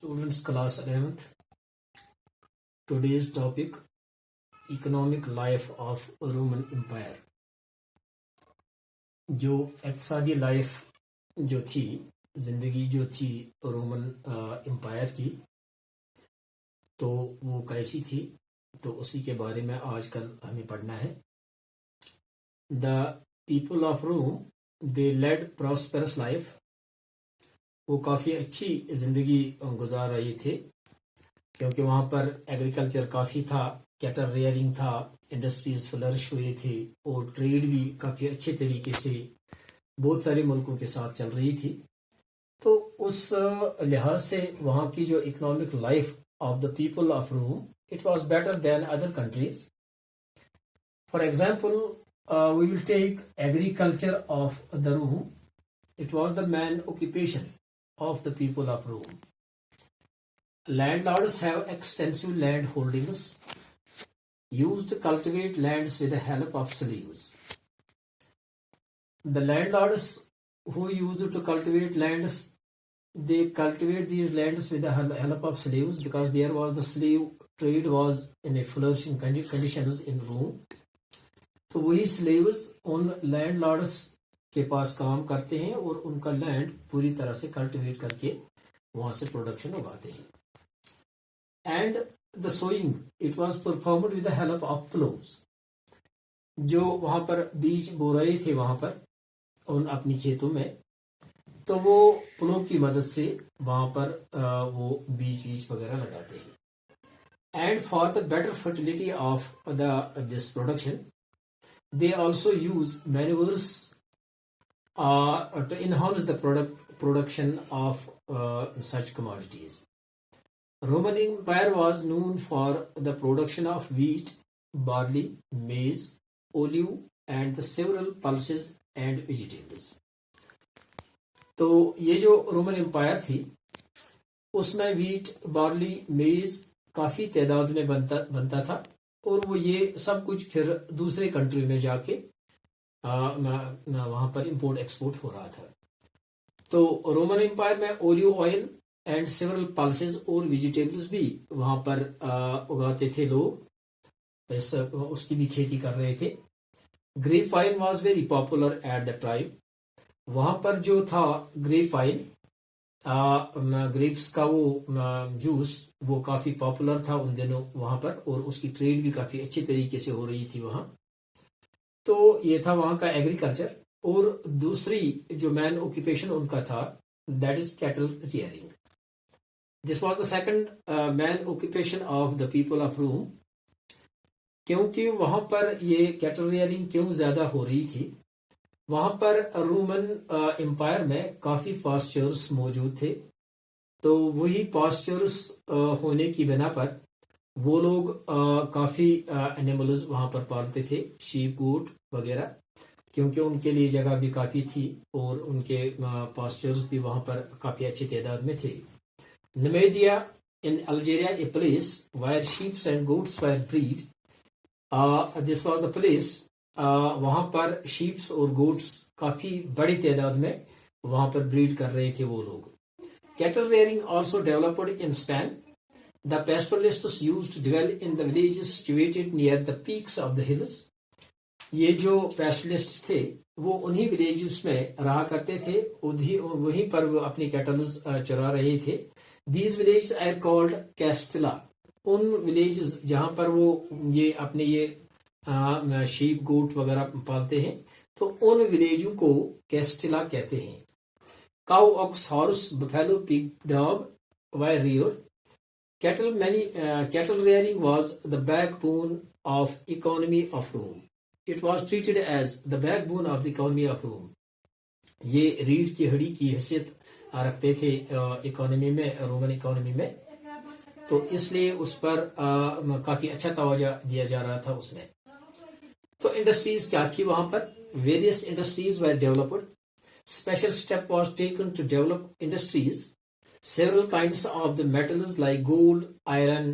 Students class 11th. Today's topic economic life of Roman Empire. जो इक़्तिसादी life जो थी, जिंदगी जो थी रोमन एम्पायर की, तो वो कैसी थी, तो उसी के बारे में आजकल हमें पढ़ना है. The people of Rome they led prosperous life. वो काफ़ी अच्छी ज़िंदगी गुजार रहे थे क्योंकि वहाँ पर एग्रीकल्चर काफ़ी था, कैटल रेयरिंग था, इंडस्ट्रीज फ्लरिश हुए थे और ट्रेड भी काफ़ी अच्छे तरीके से बहुत सारे मुल्कों के साथ चल रही थी. तो उस लिहाज से वहाँ की जो economic life of the people of Rome, it was better than other countries. For example, we will take agriculture of the Rome. It was the main occupation of the people of Rome. Landlords have extensive land holdings used to cultivate lands with the help of slaves. The landlords who used to cultivate lands, they cultivate these lands with the help of slaves because there was the slave trade was in a flourishing conditions in Rome. तो वही slaves उन landlords के पास काम करते हैं और उनका land पूरी तरह से कल्टिवेट करके वहां से प्रोडक्शन उगाते हैं. And the sowing it was performed with the help of ploughs. जो वहां पर बीज बो रहे थे वहां पर उन अपनी खेतों में, तो वो प्लोव की मदद से वहां पर वो बीज वगैरह लगाते हैं. And for the better fertility of this production they also use manures to enhance the production of such commodities. Roman Empire was known for the production of wheat, barley, maize, olive, and the several pulses and vegetables. तो ये जो Roman empire थी उसमें wheat, barley, मेज काफी तादाद में बनता था और वो ये सब कुछ फिर दूसरे कंट्री में जाके वहां पर इंपोर्ट एक्सपोर्ट हो रहा था. तो रोमन एम्पायर में olive oil and several pulses और वेजिटेबल्स भी वहां पर उगाते थे लोग, उसकी भी खेती कर रहे थे. Grape wine was very popular at the time. वहां पर जो था ग्रेप वाइन, ग्रेप्स का वो जूस, वो काफी पॉपुलर था उन दिनों वहां पर और उसकी ट्रेड भी काफी अच्छे तरीके से हो रही थी वहां. तो ये था वहां का एग्रीकल्चर. और दूसरी जो मैन ऑक्यूपेशन उनका था, that is cattle rearing. This was the second main occupation of the people of Rome. क्योंकि वहां पर ये कैटल रियरिंग क्यों ज्यादा हो रही थी, वहां पर रोमन एम्पायर में काफी पास्चर्स मौजूद थे. तो वही पास्चर्स होने की बिना पर वो लोग काफी एनिमल्स वहां पर पालते थे, शीप, गोट वगैरह, क्योंकि उनके लिए जगह भी काफी थी और उनके पास्चर्स भी वहां पर काफी अच्छी तादाद में थे. Numidia in Algeria, a place where sheeps and goats were breed. This was the place. वहां पर शीप्स और गोट्स काफी बड़ी तादाद में वहां पर ब्रीड कर रहे थे वो लोग. Cattle rearing also developed in Spain. The pastoralists used to dwell in the villages situated near the peaks of the hills. ये जो पैस्टरलिस्ट थे वो उन्हीं विलेजेस में रहा करते थे, वहीं पर वो अपनी कैटल्स चरा रहे थे. These villages are called castella. उन विलेजेस जहां पर वो ये अपने ये शीप, गोट वगैरह पालते हैं, तो उन विलेजों को कैस्टेला कहते हैं. Cow, ox, horse, buffalo, pig, dog were reared. Cattle rearing was the backbone of economy of Rome. It was treated as the backbone of the economy of Rome. ये रीढ़ की हड्डी की हैसियत रखते थे इकोनॉमी में, रोमन इकोनॉमी में. तो इसलिए उस पर काफी अच्छा तवज्जो दिया जा रहा था उसमें. तो इंडस्ट्रीज क्या थी वहां पर? Various industries were developed. Special step was taken to develop industries. Several kinds of the metals like gold, iron,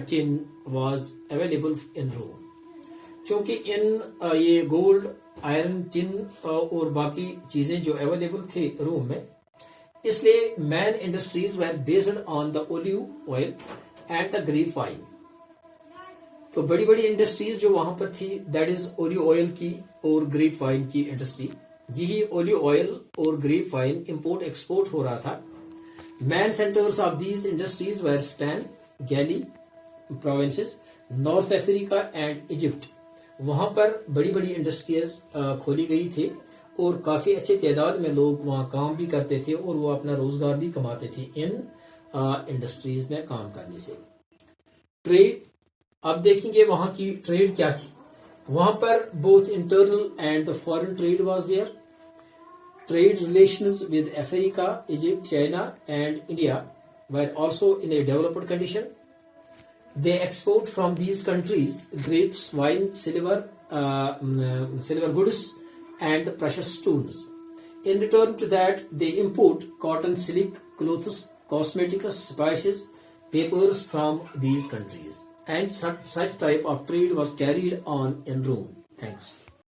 tin was available in Rome. क्योंकि इन ये गोल्ड, आयरन, टिन और बाकी चीजें जो अवेलेबल थे रोम में, इसलिए main industries were based on the olive oil and the grape wine. तो बड़ी बड़ी इंडस्ट्रीज जो वहां पर थी, दैट इज ओलिव ऑयल की और ग्रेप वाइन की इंडस्ट्री। यही ओलिव ऑयल और ग्रेप वाइन इंपोर्ट एक्सपोर्ट हो रहा था। Main centres of these industries were Spain, Gallic provinces, North Africa and Egypt. वहां पर बड़ी बड़ी इंडस्ट्रीज खोली गई थी और काफी अच्छे तादाद में लोग वहां काम भी करते थे और वो अपना रोजगार भी कमाते थे इन इंडस्ट्रीज में काम करने से। ट्रेड, अब देखेंगे वहां की ट्रेड क्या थी। वहां पर both internal and foreign trade was there. Trade relations with Africa, Egypt, China and India were also in a developed condition. They export from these countries grapes, wine, silver goods, and precious stones. In return to that, they import cotton, silk, clothes, cosmetics, spices, papers from these countries. And such type of trade was carried on in Rome. Thanks.